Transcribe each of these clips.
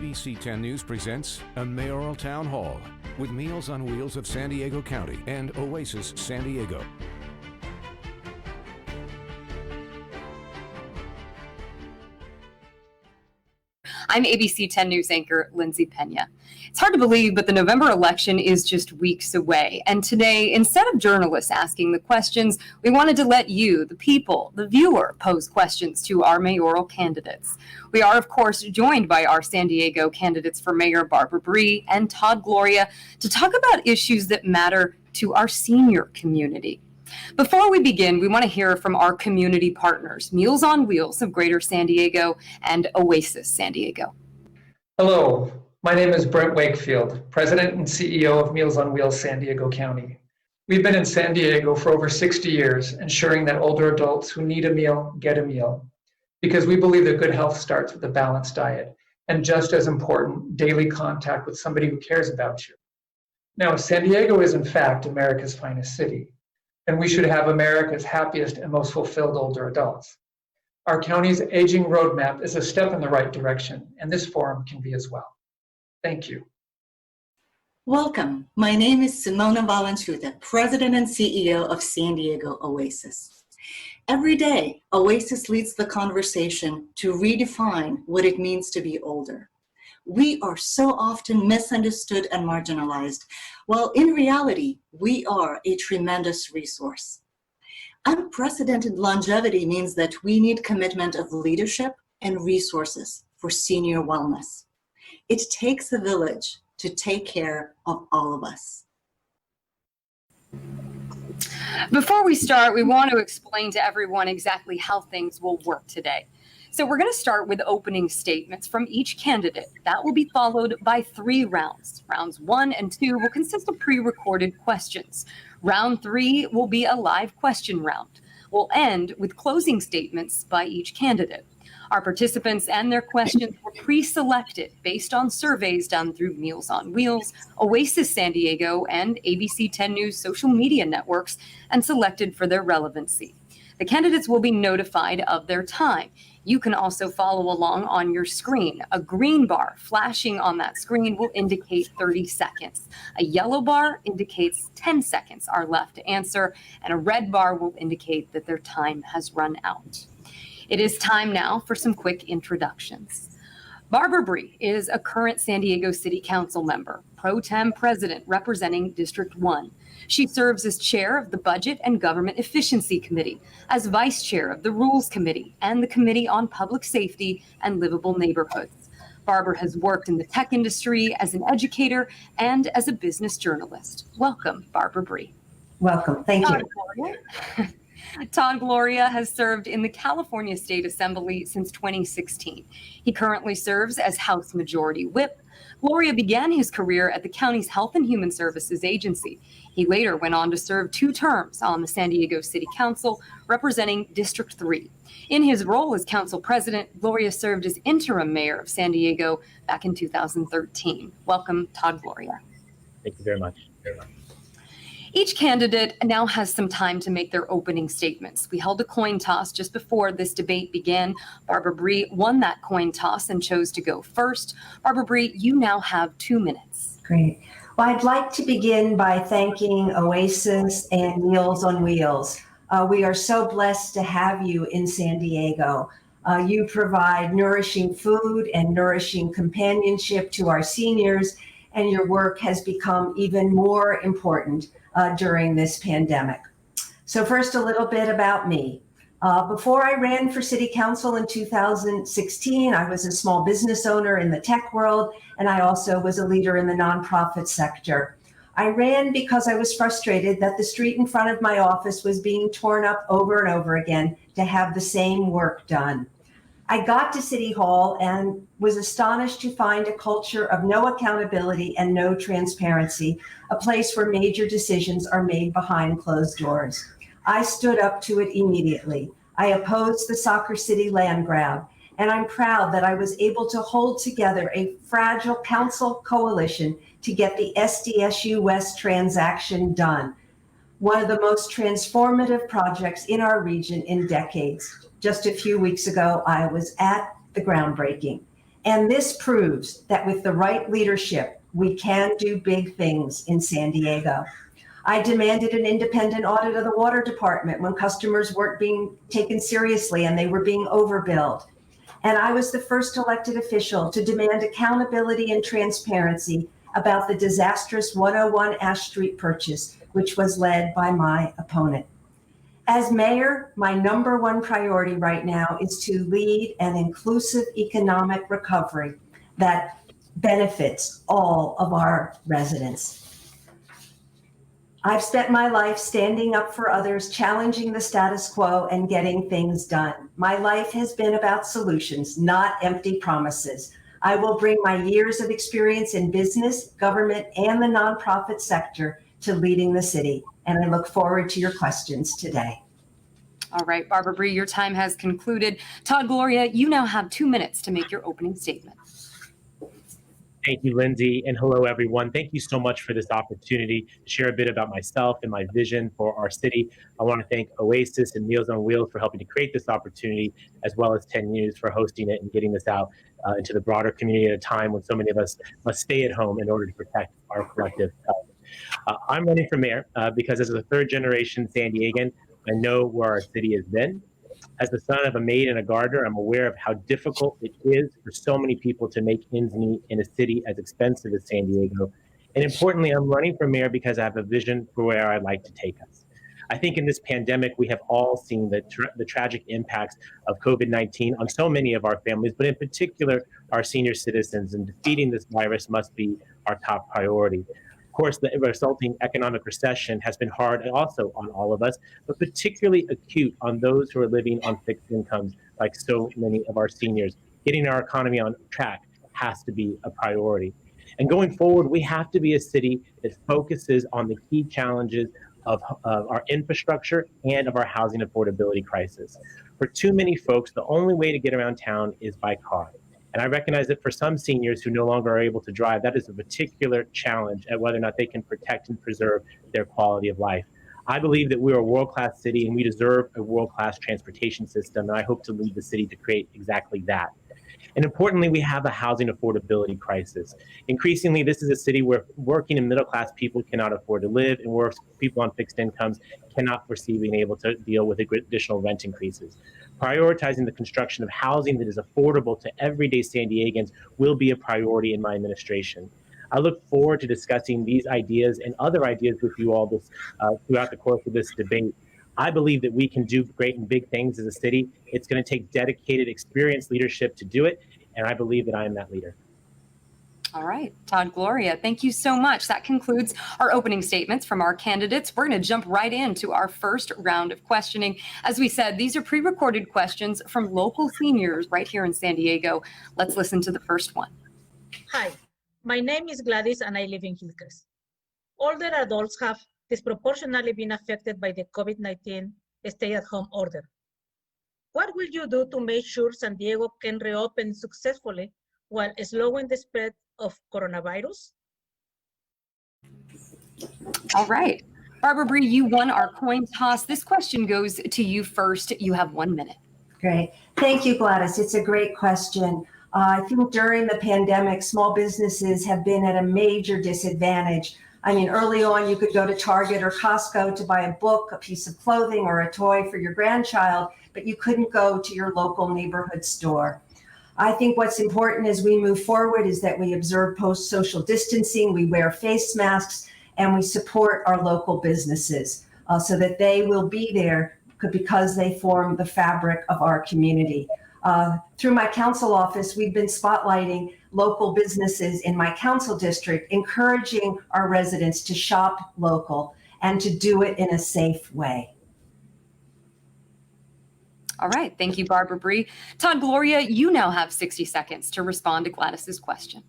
ABC 10 News presents a mayoral town hall with Meals on Wheels of San Diego County and Oasis San Diego. I'm ABC 10 News anchor Lindsay Pena. It's hard to believe, but the November election is just weeks away. And today, instead of journalists asking the questions, we wanted to let you, the people, the viewer, pose questions to our mayoral candidates. We are, of course, joined by our San Diego candidates for mayor, Barbara Bry and Todd Gloria, to talk about issues that matter to our senior community. Before we begin, we want to hear from our community partners, Meals on Wheels of Greater San Diego and Oasis San Diego. Hello, my name is Brent Wakefield, President and CEO of Meals on Wheels San Diego County. We've been in San Diego for over 60 years, ensuring that older adults who need a meal get a meal, because we believe that good health starts with a balanced diet, and just as important, daily contact with somebody who cares about you. Now, San Diego is in fact America's finest city, and we should have America's happiest and most fulfilled older adults. Our county's aging roadmap is a step in the right direction, and this forum can be as well. Thank you. Welcome. My name is Simona Valenchuta, President and CEO of San Diego Oasis. Every day, Oasis leads the conversation to redefine what it means to be older. We are so often misunderstood and marginalized, while in reality, we are a tremendous resource. Unprecedented longevity means that we need commitment of leadership and resources for senior wellness. It takes a village to take care of all of us. Before we start, we want to explain to everyone exactly how things will work today. So we're going to start with opening statements from each candidate. That will be followed by 3 rounds. Rounds 1 and 2 will consist of pre-recorded questions. Round 3 will be a live question round. We'll end with closing statements by each candidate. Our participants and their questions were pre-selected based on surveys done through Meals on Wheels, Oasis San Diego, and ABC 10 News social media networks, and selected for their relevancy. The candidates will be notified of their time. You can also follow along on your screen. A green bar flashing on that screen will indicate 30 seconds. A yellow bar indicates 10 seconds are left to answer, and a red bar will indicate that their time has run out. It is time now for some quick introductions. Barbara Bry is a current San Diego City Council member, pro tem president representing District 1. She serves as chair of the Budget and Government Efficiency Committee, as vice chair of the Rules Committee and the Committee on Public Safety and Livable Neighborhoods. Barbara has worked in the tech industry as an educator and as a business journalist. Welcome, Barbara Bry. Welcome. Thank you. Todd Gloria has served in the California State Assembly since 2016. He currently serves as House Majority Whip. Gloria began his career at the county's Health and Human Services Agency. He later went on to serve 2 terms on the San Diego City Council, representing District 3. In his role as council president, Gloria served as interim mayor of San Diego back in 2013. Welcome, Todd Gloria. Thank you very much. Each candidate now has some time to make their opening statements. We held a coin toss just before this debate began. Barbara Bry won that coin toss and chose to go first. Barbara Bry, you now have 2 minutes. Great. Well, I'd like to begin by thanking Oasis and Meals on Wheels. We are so blessed to have you in San Diego. You provide nourishing food and nourishing companionship to our seniors, and your work has become even more important during this pandemic. So first, a little bit about me. Before I ran for city council in 2016, I was a small business owner in the tech world, and I also was a leader in the nonprofit sector. I ran because I was frustrated that the street in front of my office was being torn up over and over again to have the same work done. I got to City Hall and was astonished to find a culture of no accountability and no transparency, a place where major decisions are made behind closed doors. I stood up to it immediately. I opposed the Soccer City land grab, and I'm proud that I was able to hold together a fragile council coalition to get the SDSU West transaction done, one of the most transformative projects in our region in decades. Just a few weeks ago, I was at the groundbreaking. And this proves that with the right leadership, we can do big things in San Diego. I demanded an independent audit of the water department when customers weren't being taken seriously and they were being overbilled. And I was the first elected official to demand accountability and transparency about the disastrous 101 Ash Street purchase, which was led by my opponent. As mayor, my number one priority right now is to lead an inclusive economic recovery that benefits all of our residents. I've spent my life standing up for others, challenging the status quo, and getting things done. My life has been about solutions, not empty promises. I will bring my years of experience in business, government, and the nonprofit sector to leading the city, and I look forward to your questions today. All right, Barbara Bry, your time has concluded. Todd Gloria, you now have 2 minutes to make your opening statement. Thank you, Lindsay, and hello, everyone. Thank you so much for this opportunity to share a bit about myself and my vision for our city. I want to thank Oasis and Meals on Wheels for helping to create this opportunity, as well as 10 News for hosting it and getting this out into the broader community at a time when so many of us must stay at home in order to protect our collective health. I'm running for mayor because as a third-generation San Diegan, I know where our city has been. As the son of a maid and a gardener, I'm aware of how difficult it is for so many people to make ends meet in a city as expensive as San Diego. And importantly, I'm running for mayor because I have a vision for where I'd like to take us. I think in this pandemic, we have all seen the tragic impacts of COVID-19 on so many of our families, but in particular, our senior citizens, and defeating this virus must be our top priority. Of course, the resulting economic recession has been hard also on all of us, but particularly acute on those who are living on fixed incomes, like so many of our seniors. Getting our economy on track has to be a priority. And going forward, we have to be a city that focuses on the key challenges of our infrastructure and of our housing affordability crisis. For too many folks, the only way to get around town is by car. And I recognize that for some seniors who no longer are able to drive, that is a particular challenge at whether or not they can protect and preserve their quality of life. I believe that we're a world-class city and we deserve a world-class transportation system, and I hope to lead the city to create exactly that. And importantly, we have a housing affordability crisis. Increasingly, this is a city where working and middle-class people cannot afford to live, and where people on fixed incomes cannot foresee being able to deal with additional rent increases. Prioritizing the construction of housing that is affordable to everyday San Diegans will be a priority in my administration. I look forward to discussing these ideas and other ideas with you all throughout the course of this debate. I believe that we can do great and big things as a city. It's going to take dedicated, experienced leadership to do it, and I believe that I am that leader. All right, Todd Gloria, thank you so much. That concludes our opening statements from our candidates. We're going to jump right into our first round of questioning. As we said, these are pre-recorded questions from local seniors right here in San Diego. Let's listen to the first one. Hi, my name is Gladys and I live in Hillcrest. Older adults have disproportionately been affected by the COVID-19 stay-at-home order. What will you do to make sure San Diego can reopen successfully while slowing the spread of coronavirus? All right. Barbara Bry, you won our coin toss. This question goes to you first. You have 1 minute. Great. Thank you, Gladys. It's a great question. I think during the pandemic, small businesses have been at a major disadvantage. I mean, early on, you could go to Target or Costco to buy a book, a piece of clothing, or a toy for your grandchild, but you couldn't go to your local neighborhood store. I think what's important as we move forward is that we observe post-social distancing, we wear face masks, and we support our local businesses so that they will be there because they form the fabric of our community. Through my council office, we've been spotlighting local businesses in my council district, encouraging our residents to shop local and to do it in a safe way. All right. Thank you, Barbara Bry. Todd Gloria, you now have 60 seconds to respond to Gladys's question.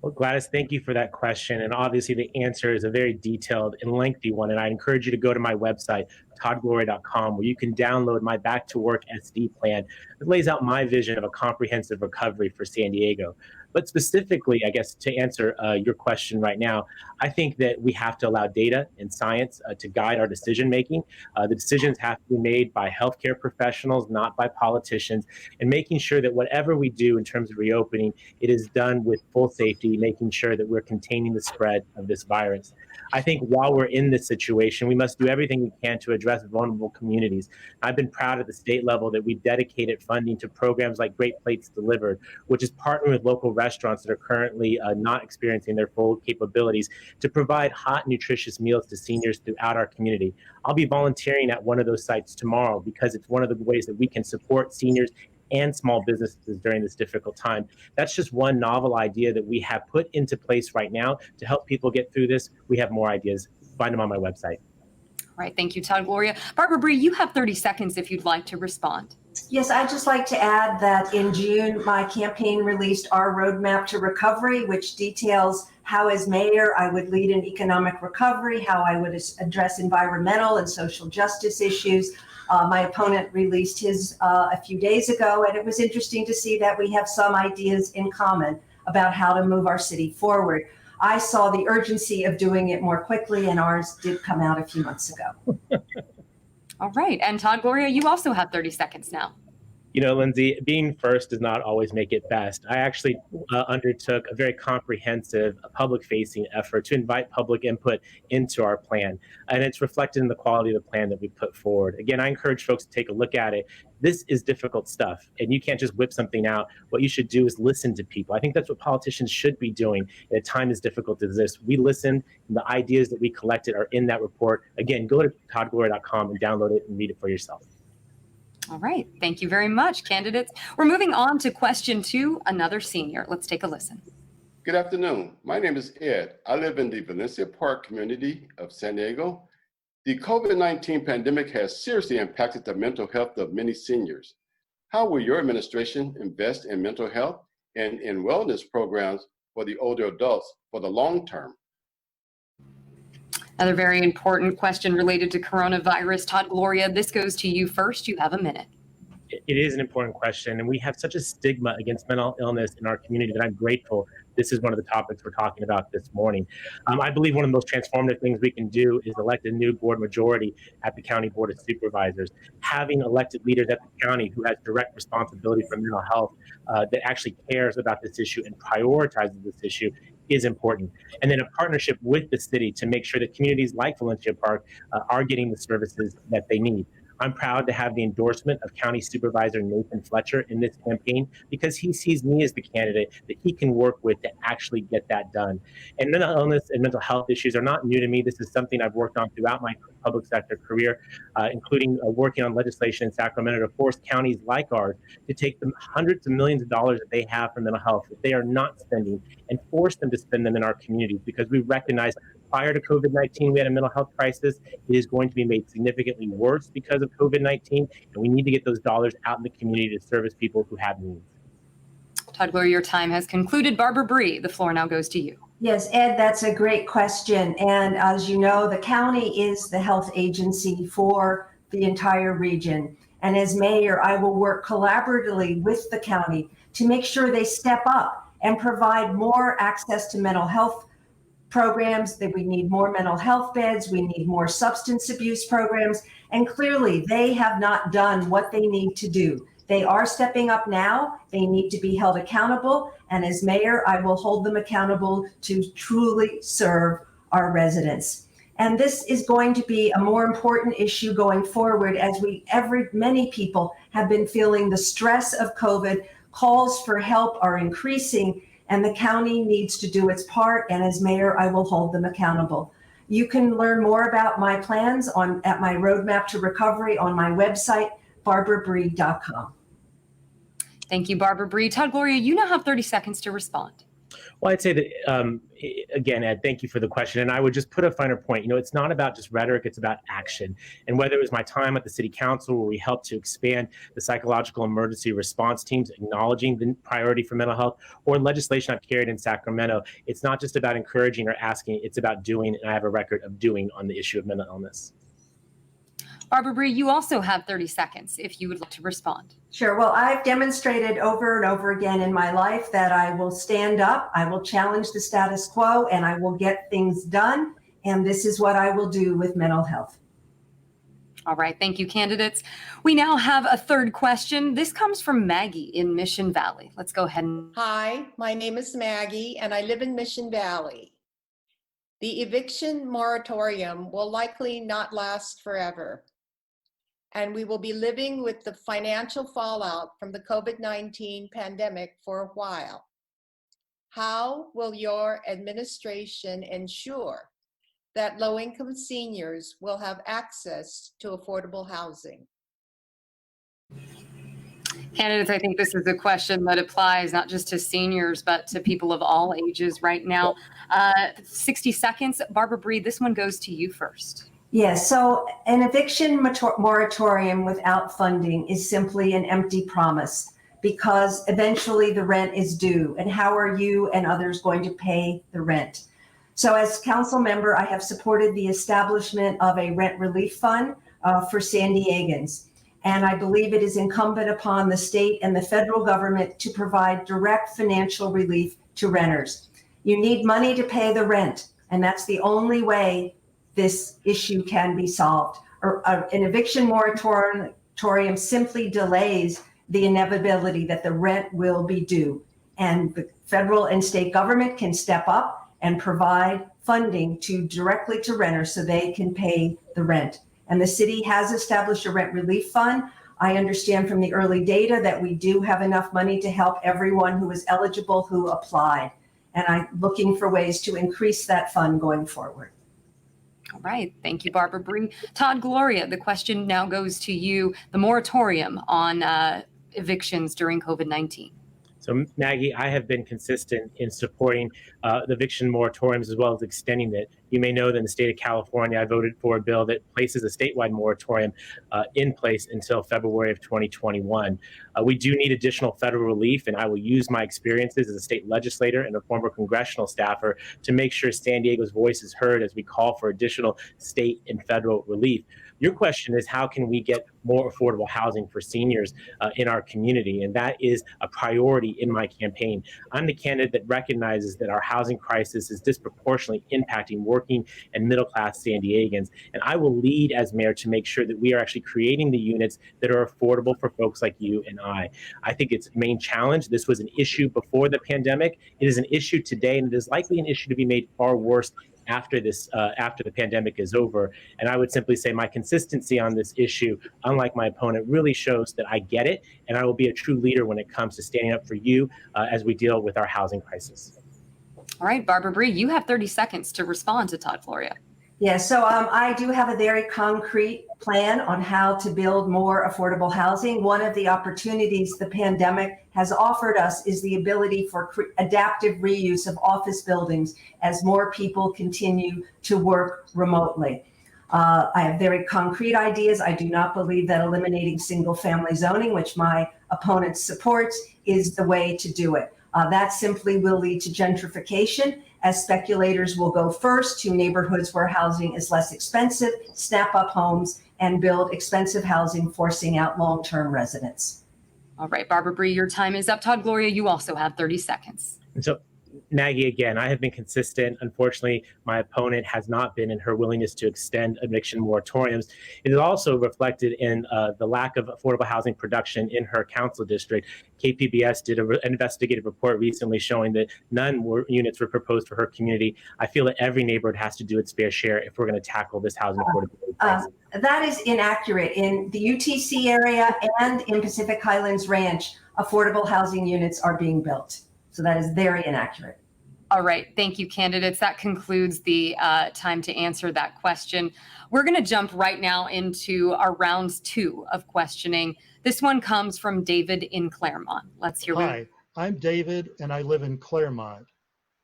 Well, Gladys, thank you for that question. And obviously the answer is a very detailed and lengthy one. And I encourage you to go to my website, toddgloria.com, where you can download my Back to Work SD plan that lays out my vision of a comprehensive recovery for San Diego. But specifically, I guess, to answer your question right now, I think that we have to allow data and science to guide our decision making. The decisions have to be made by healthcare professionals, not by politicians, and making sure that whatever we do in terms of reopening, it is done with full safety, making sure that we're containing the spread of this virus. I think while we're in this situation, we must do everything we can to address vulnerable communities. I've been proud at the state level that we've dedicated funding to programs like Great Plates Delivered, which is partnering with local restaurants that are currently not experiencing their full capabilities to provide hot, nutritious meals to seniors throughout our community. I'll be volunteering at one of those sites tomorrow because it's one of the ways that we can support seniors and small businesses during this difficult time. That's just one novel idea that we have put into place right now to help people get through this. We have more ideas. Find them on my website. All right, thank you, Todd Gloria. Barbara Bry, you have 30 seconds if you'd like to respond. Yes, I'd just like to add that in June, my campaign released our roadmap to recovery, which details how, as mayor, I would lead an economic recovery, how I would address environmental and social justice issues. My opponent released his a few days ago, and it was interesting to see that we have some ideas in common about how to move our city forward. I saw the urgency of doing it more quickly, and ours did come out a few months ago. All right, and Todd Gloria, you also have 30 seconds now. You know, Lindsay, being first does not always make it best. I actually undertook a very comprehensive public-facing effort to invite public input into our plan, and it's reflected in the quality of the plan that we put forward. Again, I encourage folks to take a look at it. This is difficult stuff, and you can't just whip something out. What you should do is listen to people. I think that's what politicians should be doing at a time as difficult as this. We listened, and the ideas that we collected are in that report. Again, go to toddgloria.com and download it and read it for yourself. All right, thank you very much, candidates. We're moving on to question 2, another senior. Let's take a listen. Good afternoon. My name is Ed. I live in the Valencia Park community of San Diego. The COVID-19 pandemic has seriously impacted the mental health of many seniors. How will your administration invest in mental health and in wellness programs for the older adults for the long term? Another very important question related to coronavirus. Todd Gloria, this goes to you first. You have a minute. It is an important question, and we have such a stigma against mental illness in our community that I'm grateful this is one of the topics we're talking about this morning. I believe one of the most transformative things we can do is elect a new board majority at the County Board of Supervisors. Having elected leaders at the county who has direct responsibility for mental health that actually cares about this issue and prioritizes this issue is important. And then a partnership with the city to make sure that communities like Valencia Park are getting the services that they need. I'm proud to have the endorsement of County Supervisor Nathan Fletcher in this campaign because he sees me as the candidate that he can work with to actually get that done. And mental illness and mental health issues are not new to me. This is something I've worked on throughout my public sector career, including working on legislation in Sacramento to force counties like ours to take the hundreds of millions of dollars that they have for mental health that they are not spending and force them to spend them in our communities because we recognize prior to COVID-19, we had a mental health crisis. It is going to be made significantly worse because of COVID-19, and we need to get those dollars out in the community to service people who have needs. Todd Gloria, your time has concluded. Barbara Bry, the floor now goes to you. Yes, Ed, that's a great question. And as you know, the county is the health agency for the entire region. And as mayor, I will work collaboratively with the county to make sure they step up and provide more access to mental health programs, that we need more mental health beds, we need more substance abuse programs, and clearly they have not done what they need to do. They are stepping up now. They need to be held accountable. And as mayor, I will hold them accountable to truly serve our residents. And this is going to be a more important issue going forward as many people have been feeling the stress of COVID. Calls for help are increasing, and the county needs to do its part. And as mayor, I will hold them accountable. You can learn more about my plans at my roadmap to recovery on my website, barbarabry.com. Thank you, Barbara Bry. Todd Gloria, you now have 30 seconds to respond. Well, I'd say that, again, Ed, thank you for the question. And I would just put a finer point. You know, it's not about just rhetoric, it's about action. And whether it was my time at the city council where we helped to expand the psychological emergency response teams, acknowledging the priority for mental health, or legislation I've carried in Sacramento, it's not just about encouraging or asking, it's about doing, and I have a record of doing on the issue of mental illness. Barbara Bry, you also have 30 seconds if you would like to respond. Sure. Well, I've demonstrated over and over again in my life that I will stand up, I will challenge the status quo, and I will get things done. And this is what I will do with mental health. All right. Thank you, candidates. We now have a third question. This comes from Maggie in Mission Valley. Let's go ahead and. Hi, my name is Maggie and I live in Mission Valley. The eviction moratorium will likely not last forever, and we will be living with the financial fallout from the COVID-19 pandemic for a while. How will your administration ensure that low-income seniors will have access to affordable housing? Candidates, I think this is a question that applies not just to seniors, but to people of all ages right now. 60 seconds. Barbara Bry, this one goes to you first. Yes, so an eviction moratorium without funding is simply an empty promise because eventually the rent is due. And how are you and others going to pay the rent? So as council member, I have supported the establishment of a rent relief fund for San Diegans. And I believe it is incumbent upon the state and the federal government to provide direct financial relief to renters. You need money to pay the rent, and that's the only way this issue can be solved. An eviction moratorium simply delays the inevitability that the rent will be due. And the federal and state government can step up and provide funding directly to renters so they can pay the rent. And the city has established a rent relief fund. I understand from the early data that we do have enough money to help everyone who is eligible who applied. And I'm looking for ways to increase that fund going forward. All right. Thank you, Barbara Bry. Todd Gloria, the question now goes to you. The moratorium on evictions during COVID-19. So Maggie, I have been consistent in supporting the eviction moratoriums as well as extending it. You may know that in the state of California, I voted for a bill that places a statewide moratorium in place until February of 2021. We do need additional federal relief, and I will use my experiences as a state legislator and a former congressional staffer to make sure San Diego's voice is heard as we call for additional state and federal relief. Your question is, how can we get more affordable housing for seniors in our community? And that is a priority in my campaign. I'm the candidate that recognizes that our housing crisis is disproportionately impacting working and middle-class San Diegans. And I will lead as mayor to make sure that we are actually creating the units that are affordable for folks like you and I. I think it's a main challenge. This was an issue before the pandemic. It is an issue today, and it is likely an issue to be made far worse after the pandemic is over. And I would simply say my consistency on this issue, unlike my opponent, really shows that I get it, and I will be a true leader when it comes to standing up for you as we deal with our housing crisis. All right, Barbara Bry, you have 30 seconds to respond to Todd Gloria. Yeah, so I do have a very concrete plan on how to build more affordable housing. One of the opportunities the pandemic has offered us is the ability for adaptive reuse of office buildings as more people continue to work remotely. I have very concrete ideas. I do not believe that eliminating single-family zoning, which my opponent supports, is the way to do it. That simply will lead to gentrification, as speculators will go first to neighborhoods where housing is less expensive, snap up homes, and build expensive housing, forcing out long-term residents. All right, Barbara Bry, your time is up. Todd Gloria, you also have 30 seconds. And so, Maggie, again, I have been consistent. Unfortunately, my opponent has not been in her willingness to extend eviction moratoriums. It is also reflected in the lack of affordable housing production in her council district. KPBS did an investigative report recently showing that units were proposed for her community. I feel that every neighborhood has to do its fair share if we're going to tackle this housing affordability crisis. That is inaccurate. In the UTC area and in Pacific Highlands Ranch, affordable housing units are being built. So that is very inaccurate. All right. Thank you, candidates. That concludes the time to answer that question. We're going to jump right now into our rounds 2 of questioning. This one comes from David in Claremont. Let's hear. Hi, I'm David, and I live in Claremont.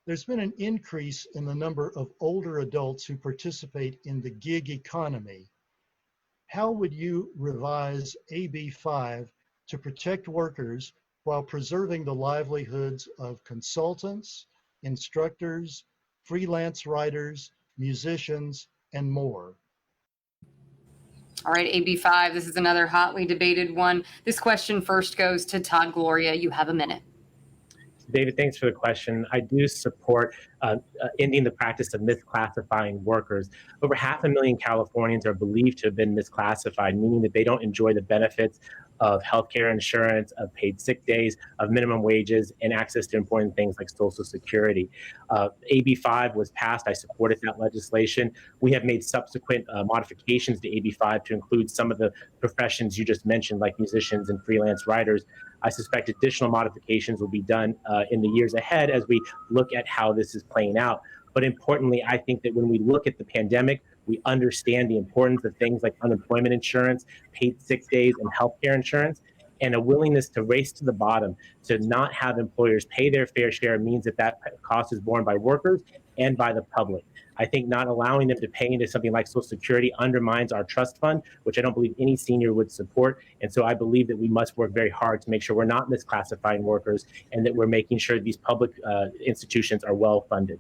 There's been an increase in the number of older adults who participate in the gig economy. How would you revise AB 5 to protect workers while preserving the livelihoods of consultants, instructors, freelance writers, musicians, and more? All right, AB5, this is another hotly debated one. This question first goes to Todd Gloria. You have a minute. David, thanks for the question. I do support ending the practice of misclassifying workers. Over 500,000 Californians are believed to have been misclassified, meaning that they don't enjoy the benefits of healthcare insurance, of paid sick days, of minimum wages, and access to important things like Social Security. AB5 was passed. I supported that legislation. We have made subsequent modifications to AB5 to include some of the professions you just mentioned, like musicians and freelance writers. I suspect additional modifications will be done in the years ahead as we look at how this is playing out. But importantly, I think that when we look at the pandemic, we understand the importance of things like unemployment insurance, paid sick days, and healthcare insurance. And a willingness to race to the bottom, to not have employers pay their fair share means that that cost is borne by workers and by the public. I think not allowing them to pay into something like Social Security undermines our trust fund, which I don't believe any senior would support. And so I believe that we must work very hard to make sure we're not misclassifying workers and that we're making sure these public institutions are well funded.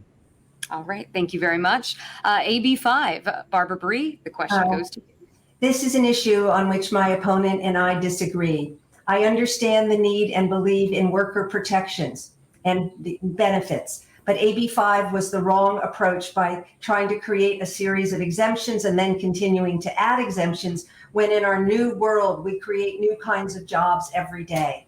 All right, thank you very much. AB5, Barbara Bry, the question goes to you. This is an issue on which my opponent and I disagree. I understand the need and believe in worker protections and the benefits, but AB5 was the wrong approach by trying to create a series of exemptions and then continuing to add exemptions when in our new world, we create new kinds of jobs every day.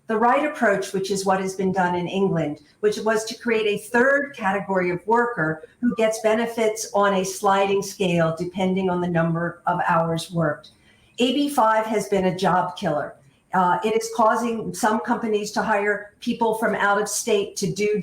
The right approach, which is what has been done in England, which was to create a third category of worker who gets benefits on a sliding scale depending on the number of hours worked. AB5 has been a job killer. It is causing some companies to hire people from out of state to do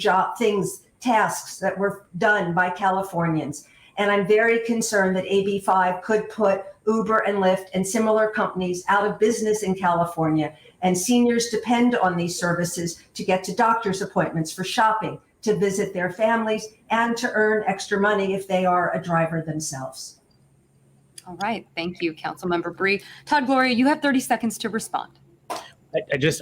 tasks that were done by Californians. And I'm very concerned that AB5 could put Uber and Lyft and similar companies out of business in California. And seniors depend on these services to get to doctor's appointments, for shopping, to visit their families, and to earn extra money if they are a driver themselves. All right, thank you, Councilmember Bry. Todd Gloria, you have 30 seconds to respond.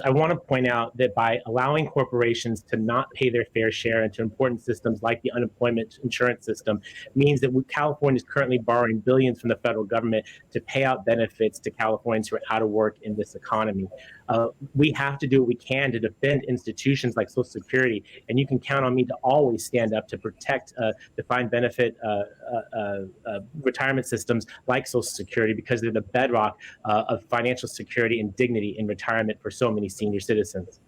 I want to point out that by allowing corporations to not pay their fair share into important systems like the unemployment insurance system means that California is currently borrowing billions from the federal government to pay out benefits to Californians who are out of work in this economy. We have to do what we can to defend institutions like Social Security, and you can count on me to always stand up to protect defined benefit retirement systems like Social Security, because they're the bedrock of financial security and dignity in retirement for so many senior citizens.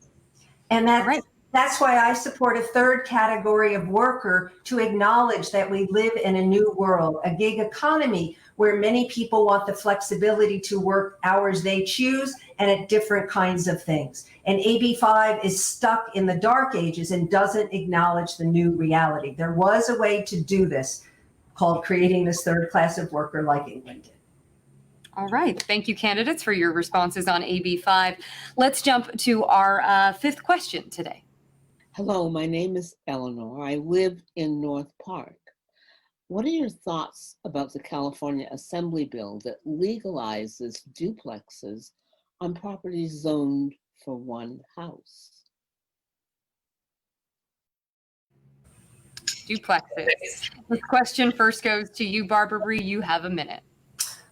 And that's why I support a third category of worker, to acknowledge that we live in a new world, a gig economy where many people want the flexibility to work hours they choose and at different kinds of things. And AB5 is stuck in the dark ages and doesn't acknowledge the new reality. There was a way to do this called creating this third class of worker like England did. All right, thank you, candidates, for your responses on AB5. Let's jump to our fifth question today. Hello, my name is Eleanor. I live in North Park. What are your thoughts about the California Assembly bill that legalizes duplexes on properties zoned for one house? Duplexes. This question first goes to you, Barbara Bry. You have a minute.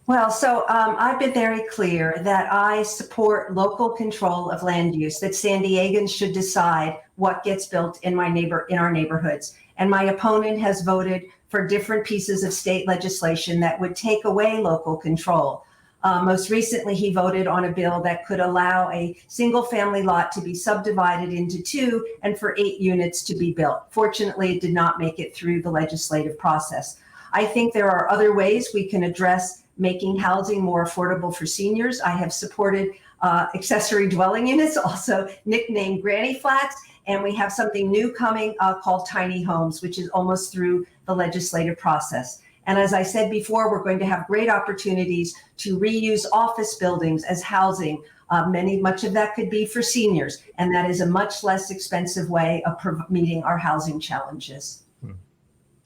Well, so I've been very clear that I support local control of land use, that San Diegans should decide what gets built in our neighborhoods. And my opponent has voted for different pieces of state legislation that would take away local control. Most recently, he voted on a bill that could allow a single family lot to be subdivided into two and for 8 units to be built. Fortunately, it did not make it through the legislative process. I think there are other ways we can address making housing more affordable for seniors. I have supported accessory dwelling units, also nicknamed granny flats, and we have something new coming called tiny homes, which is almost through the legislative process. And as I said before, we're going to have great opportunities to reuse office buildings as housing. Much of that could be for seniors, and that is a much less expensive way of meeting our housing challenges.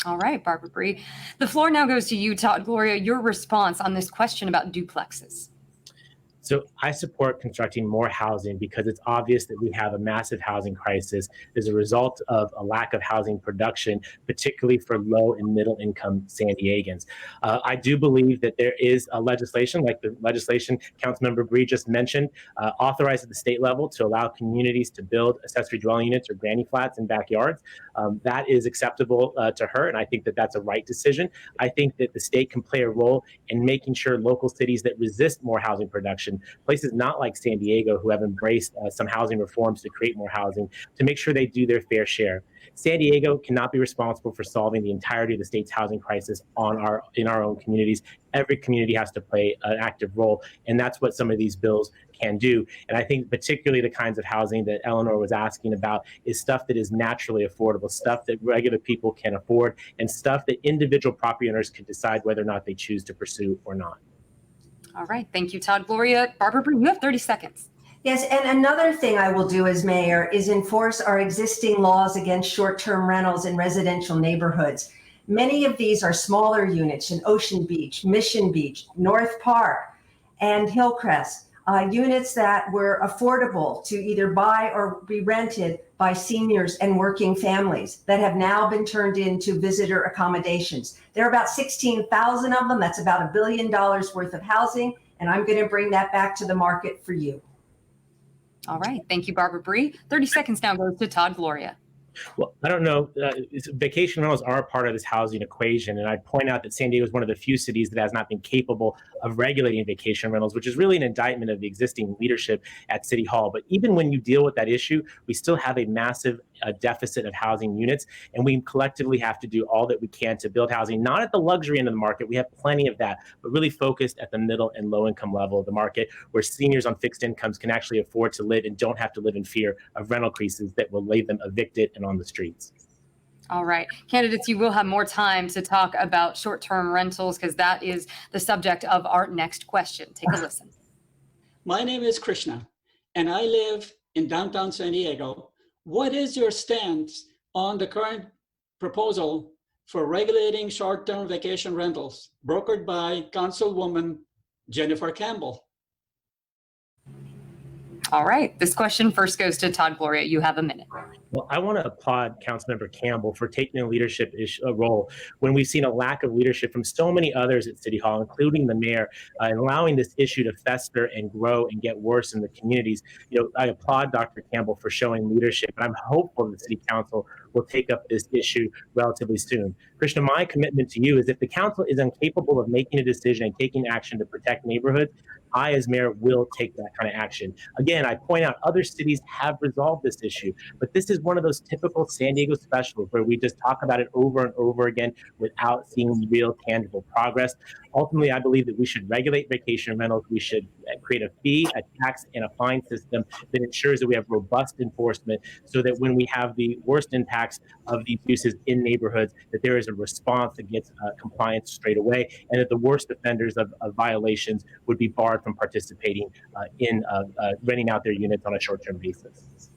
All right, Barbara Bry. The floor now goes to you, Todd Gloria. Your response on this question about duplexes. So I support constructing more housing because it's obvious that we have a massive housing crisis as a result of a lack of housing production, particularly for low and middle income San Diegans. I do believe that there is a legislation, like the legislation Councilmember Bree just mentioned, authorized at the state level to allow communities to build accessory dwelling units or granny flats in backyards. That is acceptable to her, and I think that that's a right decision. I think that the state can play a role in making sure local cities that resist more housing production, places not like San Diego who have embraced some housing reforms to create more housing, to make sure they do their fair share. San Diego cannot be responsible for solving the entirety of the state's housing crisis in our own communities. Every community has to play an active role, and that's what some of these bills can do. And I think particularly the kinds of housing that Eleanor was asking about is stuff that is naturally affordable, stuff that regular people can afford, and stuff that individual property owners can decide whether or not they choose to pursue or not. All right. Thank you, Todd Gloria. Barbara Bry, you have 30 seconds. Yes, and another thing I will do as mayor is enforce our existing laws against short-term rentals in residential neighborhoods. Many of these are smaller units in Ocean Beach, Mission Beach, North Park, and Hillcrest, units that were affordable to either buy or be rented by seniors and working families that have now been turned into visitor accommodations. There are about 16,000 of them. That's about $1 billion worth of housing, and I'm going to bring that back to the market for you. All right. Thank you, Barbara Bry. 30 seconds now goes to Todd Gloria. Well, I don't know. Vacation rentals are a part of this housing equation. And I'd point out that San Diego is one of the few cities that has not been capable of regulating vacation rentals, which is really an indictment of the existing leadership at City Hall. But even when you deal with that issue, we still have a massive deficit of housing units. And we collectively have to do all that we can to build housing, not at the luxury end of the market. We have plenty of that, but really focused at the middle and low income level of the market, where seniors on fixed incomes can actually afford to live and don't have to live in fear of rental increases that will leave them evicted and on the streets. All right. Candidates, you will have more time to talk about short-term rentals because that is the subject of our next question. Take a listen. My name is Krishna, and I live in downtown San Diego. What is your stance on the current proposal for regulating short-term vacation rentals brokered by Councilwoman Jennifer Campbell? All right. This question first goes to Todd Gloria. You have a minute. Well, I want to applaud Councilmember Campbell for taking a leadership role when we've seen a lack of leadership from so many others at City Hall, including the mayor, and allowing this issue to fester and grow and get worse in the communities. I applaud Dr. Campbell for showing leadership, and I'm hopeful the City Council will take up this issue relatively soon. Krishna, my commitment to you is if the council is incapable of making a decision and taking action to protect neighborhoods, I, as mayor, will take that kind of action. Again, I point out other cities have resolved this issue, but this is one of those typical San Diego specials where we just talk about it over and over again without seeing real tangible progress. Ultimately, I believe that we should regulate vacation rentals. We should create a fee, a tax, and a fine system that ensures that we have robust enforcement so that when we have the worst impacts of these uses in neighborhoods, that there is a response that gets compliance straight away, and that the worst offenders of violations would be barred from participating in renting out their units on a short-term basis.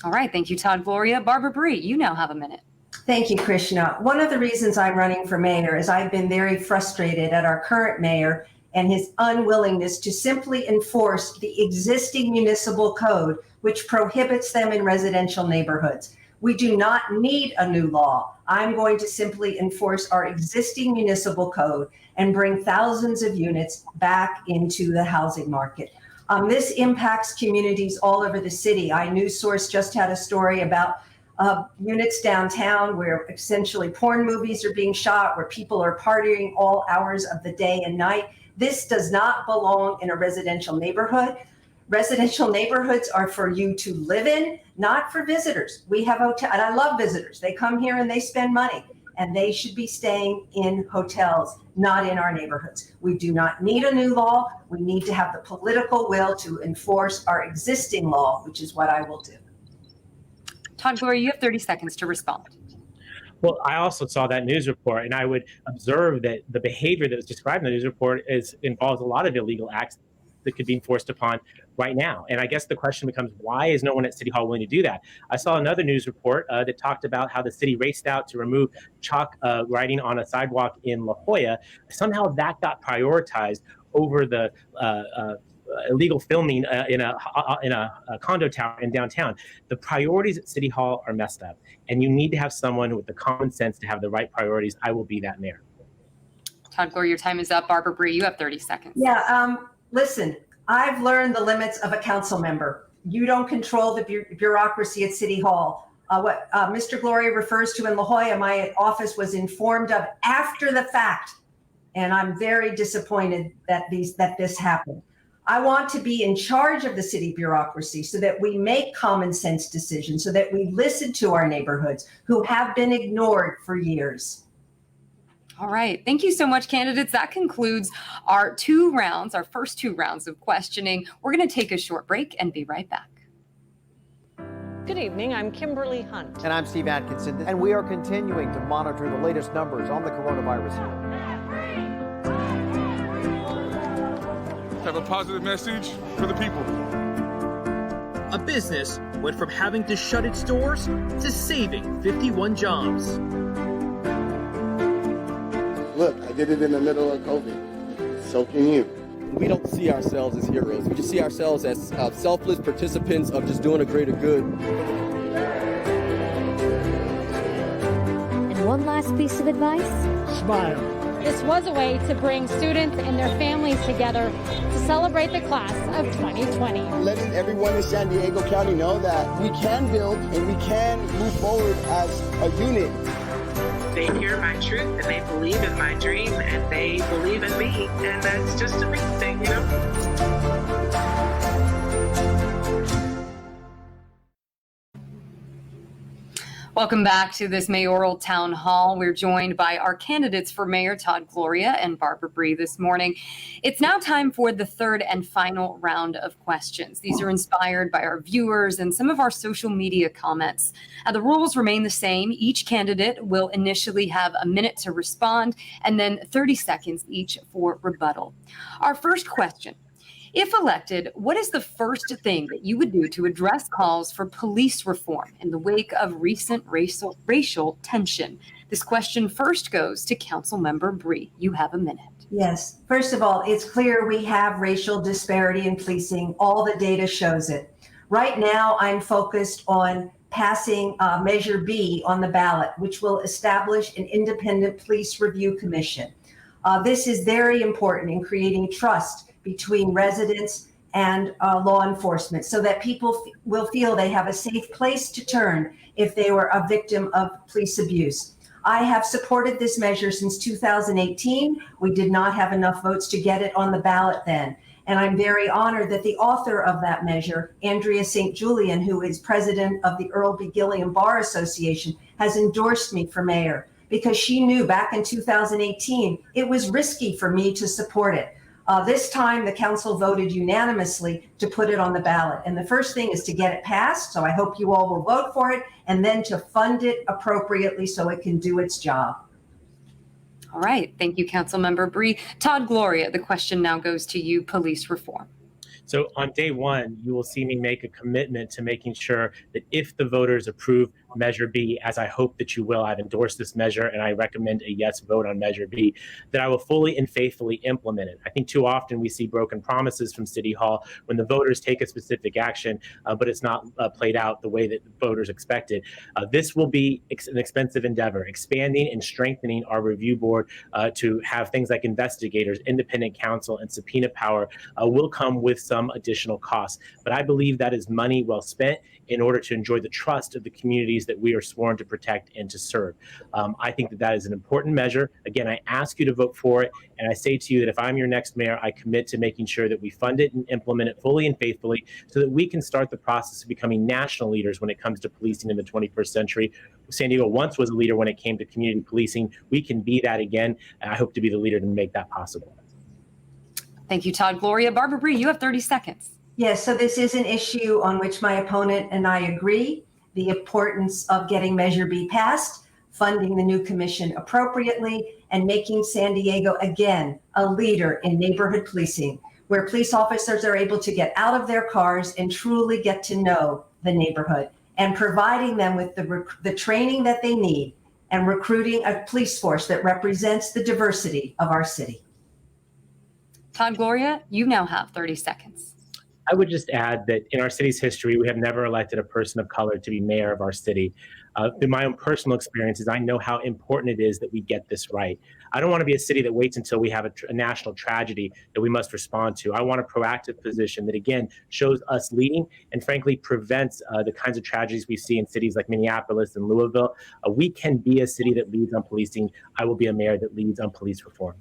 All right. Thank you, Todd Gloria. Barbara Bry, you now have a minute. Thank you, Krishna. One of the reasons I'm running for mayor is I've been very frustrated at our current mayor and his unwillingness to simply enforce the existing municipal code, which prohibits them in residential neighborhoods. We do not need a new law. I'm going to simply enforce our existing municipal code and bring thousands of units back into the housing market. This impacts communities all over the city. iNewsSource just had a story about units downtown where essentially porn movies are being shot, where people are partying all hours of the day and night. This does not belong in a residential neighborhood. Residential neighborhoods are for you to live in, not for visitors. We have hotels, and I love visitors. They come here and they spend money, and they should be staying in hotels, not in our neighborhoods. We do not need a new law. We need to have the political will to enforce our existing law, which is what I will do. Todd Gloria, you have 30 seconds to respond. Well, I also saw that news report, and I would observe that the behavior that was described in the news report involves a lot of illegal acts that could be enforced upon right now. And I guess the question becomes, why is no one at City Hall willing to do that? I saw another news report that talked about how the city raced out to remove chalk writing on a sidewalk in La Jolla. Somehow that got prioritized over the illegal filming in a condo tower in downtown. The priorities at City Hall are messed up, and you need to have someone with the common sense to have the right priorities. I will be that mayor. Todd Gloria, your time is up. Barbara Bry, you have 30 seconds. Yeah, listen, I've learned the limits of a council member. You don't control the bureaucracy at City Hall. What Mr. Gloria refers to in La Jolla, my office was informed of after the fact, and I'm very disappointed that this happened. I want to be in charge of the city bureaucracy so that we make common sense decisions, so that we listen to our neighborhoods who have been ignored for years. All right. Thank you so much, candidates. That concludes our first two rounds of questioning. We're going to take a short break and be right back. Good evening. I'm Kimberly Hunt. And I'm Steve Atkinson. And we are continuing to monitor the latest numbers on the coronavirus. Have a positive message for the people. A business went from having to shut its doors to saving 51 jobs. Look, I did it in the middle of COVID. So can you. We don't see ourselves as heroes. We just see ourselves as selfless participants of just doing a greater good. And one last piece of advice? Smile. This was a way to bring students and their families together to celebrate the class of 2020. Letting everyone in San Diego County know that we can build and we can move forward as a unit. They hear my truth and they believe in my dream and they believe in me, and that's just a big thing, you know? Welcome back to this mayoral town hall. We're joined by our candidates for mayor, Todd Gloria and Barbara Bry, this morning. It's now time for the third and final round of questions. These are inspired by our viewers and some of our social media comments. Now, the rules remain the same. Each candidate will initially have a minute to respond and then 30 seconds each for rebuttal. Our first question. If elected, what is the first thing that you would do to address calls for police reform in the wake of recent racial tension? This question first goes to Councilmember Bry. You have a minute. Yes. First of all, it's clear we have racial disparity in policing. All the data shows it. Right now, I'm focused on passing Measure B on the ballot, which will establish an independent police review commission. This is very important in creating trust between residents and law enforcement so that people will feel they have a safe place to turn if they were a victim of police abuse. I have supported this measure since 2018. We did not have enough votes to get it on the ballot then. And I'm very honored that the author of that measure, Andrea St. Julian, who is president of the Earl B. Gilliam Bar Association, has endorsed me for mayor because she knew back in 2018 it was risky for me to support it. This time, the council voted unanimously to put it on the ballot. And the first thing is to get it passed. So I hope you all will vote for it, and then to fund it appropriately so it can do its job. All right. Thank you, Councilmember Bry. Todd Gloria, the question now goes to you, police reform. So on day one, you will see me make a commitment to making sure that if the voters approve Measure B, as I hope that you will, I've endorsed this measure and I recommend a yes vote on Measure B, that I will fully and faithfully implement it. I think too often we see broken promises from City Hall when the voters take a specific action, but it's not played out the way that the voters expected. This will be an expensive endeavor, expanding and strengthening our review board to have things like investigators, independent counsel, and subpoena power will come with some additional costs. But I believe that is money well spent in order to enjoy the trust of the communities that we are sworn to protect and to serve. I think that that is an important measure. Again, I ask you to vote for it. And I say to you that if I'm your next mayor, I commit to making sure that we fund it and implement it fully and faithfully so that we can start the process of becoming national leaders when it comes to policing in the 21st century. San Diego once was a leader when it came to community policing. We can be that again. And I hope to be the leader to make that possible. Thank you, Todd Gloria. Barbara Bry, you have 30 seconds. Yes, so this is an issue on which my opponent and I agree. The importance of getting Measure B passed, funding the new commission appropriately, and making San Diego again a leader in neighborhood policing, where police officers are able to get out of their cars and truly get to know the neighborhood, and providing them with the training that they need and recruiting a police force that represents the diversity of our city. Todd Gloria, you now have 30 seconds. I would just add that in our city's history, we have never elected a person of color to be mayor of our city. Through my own personal experiences, I know how important it is that we get this right. I don't want to be a city that waits until we have a national tragedy that we must respond to. I want a proactive position that, again, shows us leading and, frankly, prevents the kinds of tragedies we see in cities like Minneapolis and Louisville. We can be a city that leads on policing. I will be a mayor that leads on police reform.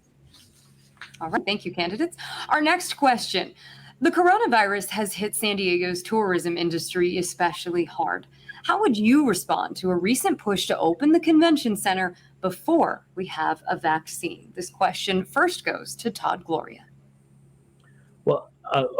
All right, thank you, candidates. Our next question. The coronavirus has hit San Diego's tourism industry especially hard. How would you respond to a recent push to open the convention center before we have a vaccine? This question first goes to Todd Gloria. Well,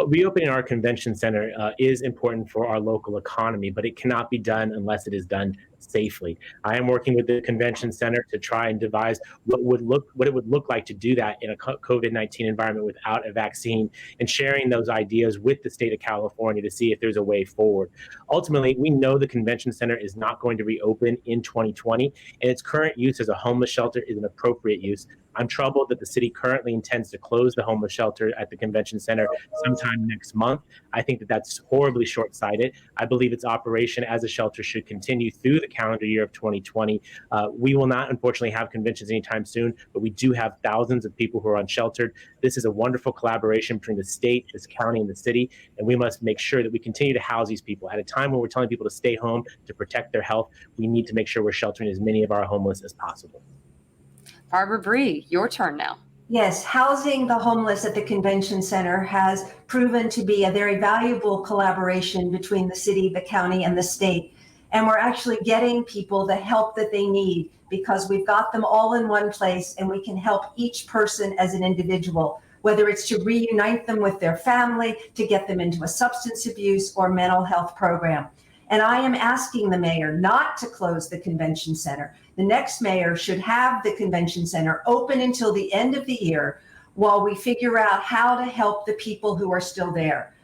reopening our convention center is important for our local economy, but it cannot be done unless it is done safely. I am working with the convention center to try and devise what it would look like to do that in a COVID-19 environment without a vaccine, and sharing those ideas with the state of California to see if there's a way forward. Ultimately, we know the convention center is not going to reopen in 2020, and its current use as a homeless shelter is an appropriate use. I'm troubled that the city currently intends to close the homeless shelter at the convention center sometime next month. I think that that's horribly short-sighted. I believe its operation as a shelter should continue through the calendar year of 2020. We will not, unfortunately, have conventions anytime soon, but we do have thousands of people who are unsheltered. This is a wonderful collaboration between the state, this county, and the city, and we must make sure that we continue to house these people. At a time when we're telling people to stay home to protect their health, we need to make sure we're sheltering as many of our homeless as possible. Barbara Bry, your turn now. Yes, housing the homeless at the convention center has proven to be a very valuable collaboration between the city, the county, and the state. And we're actually getting people the help that they need because we've got them all in one place and we can help each person as an individual, whether it's to reunite them with their family, to get them into a substance abuse or mental health program. And I am asking the mayor not to close the convention center. The next mayor should have the convention center open until the end of the year while we figure out how to help the people who are still there.